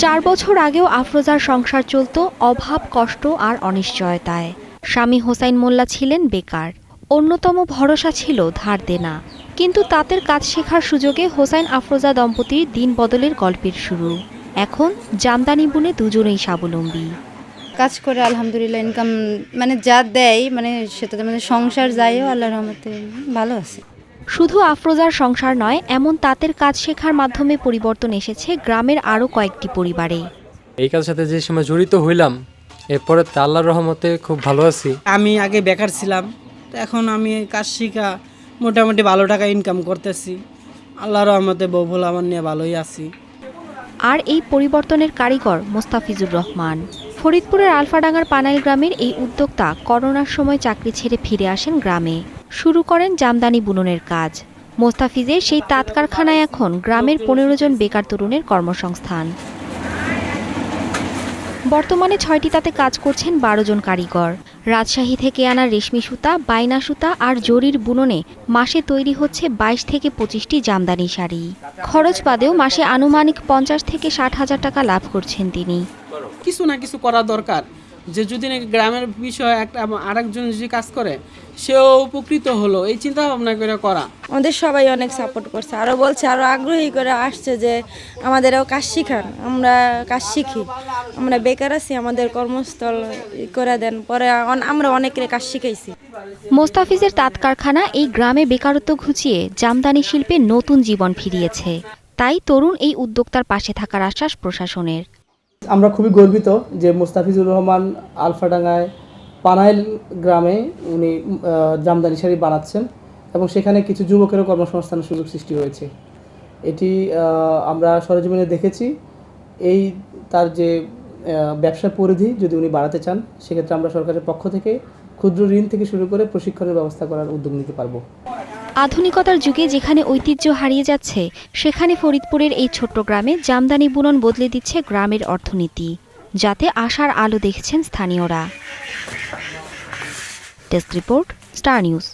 4 বছর আগেও আফরোজার সংসার চলত অভাব, কষ্ট আর অনিশ্চয়তায়। স্বামী হোসাইন মোল্লা ছিলেন বেকার, অন্যতম ভরসা ছিল ধার দেনা। কিন্তু তাঁতের কাজ শেখার সুযোগে হোসাইন আফরোজা দম্পতির দিন বদলের গল্পের শুরু। এখন জামদানি বুনে দুজনেই স্বাবলম্বী। কাজ করে আলহামদুলিল্লাহ ইনকাম যা দেয় সেটাতে সংসার যায়ও আল্লাহর রহমতে ভালো আছে। শুধু আফরোজার সংসার নয়, এমন তাঁতের কাজ শেখার মাধ্যমে পরিবর্তন এসেছে গ্রামের আরও কয়েকটি পরিবারে। এই কাজের সাথে যে সময় জড়িত হইলাম, এরপরে আল্লাহর রহমতে খুব ভালো আছি। আমি আগে বেকার ছিলাম, তো এখন আমি কাজ শিখা মোটামুটি ভালো টাকা ইনকাম করতেছি। আল্লাহর রহমতে বউ ভোলা আমার নিয়ে ভালোই আছি। আর এই পরিবর্তনের কারিগর মোস্তাফিজুর রহমান। ফরিদপুরের আলফাডাঙ্গার পানাইল গ্রামের এই উদ্যোক্তা করোনার সময় চাকরি ছেড়ে ফিরে আসেন গ্রামে, শুরু করেন জামদানি বুননের কাজ। মোস্তাফিজের সেই তাঁত কারখানায় এখন গ্রামের 15 জন বেকার তরুণের কর্মসংস্থান। বর্তমানে 6টি তাঁতে কাজ করছেন 12 জন কারিগর। রাজশাহী থেকে আনা রেশমি সুতা, বাইনা সুতা আর জরির বুননে মাসে তৈরি হচ্ছে 22 থেকে 25টি জামদানি শাড়ি। খরচ বাদেও মাসে আনুমানিক 50 থেকে 60 হাজার টাকা লাভ করছেন তিনি। কিছু না কিছু করা দরকার, যে যদি নাকি গ্রামের বিষয়ে একটা আরেকজন যদি কাজ করে সেও উপকৃত হলো, এই চিন্তা ভাবনা করে করা। আমাদের সবাই অনেক সাপোর্ট করছে, আরও বলছে, আরও আগ্রহী করে আসছে যে আমাদেরও কাজ শিখান, আমরা কাজ শিখি, আমরা বেকার আছি, আমাদের কর্মস্থল করে দেন। পরে আমরা অনেকের কাজ শিখাইছি। মোস্তাফিজের তাঁত কারখানা এই গ্রামে বেকারত্ব ঘুচিয়ে জামদানি শিল্পে নতুন জীবন ফিরিয়েছে। তাই তরুণ এই উদ্যোক্তার পাশে থাকার আশ্বাস প্রশাসনের। আমরা খুবই গর্বিত যে মোস্তাফিজুর রহমান আলফাডাঙ্গায় পানাইল গ্রামে উনি জামদানি শাড়ি বানাচ্ছেন এবং সেখানে কিছু যুবকেরও কর্মসংস্থানের সুযোগ সৃষ্টি হয়েছে। এটি আমরা সরেজমিনে দেখেছি। এই তার যে ব্যবসা পরিধি যদি উনি বাড়াতে চান, সেক্ষেত্রে আমরা সরকারের পক্ষ থেকে ক্ষুদ্র ঋণ থেকে শুরু করে প্রশিক্ষণের ব্যবস্থা করার উদ্যোগ নিতে পারবো। আধুনিকতার যুগে যেখানে ঐতিহ্য হারিয়ে যাচ্ছে, সেখানে ফরিদপুরের এই ছোট্ট গ্রামে জামদানি বুনন বদলে দিচ্ছে গ্রামের অর্থনীতি, যাতে আশার আলো দেখছেন স্থানীয়রা। Desk report, star news.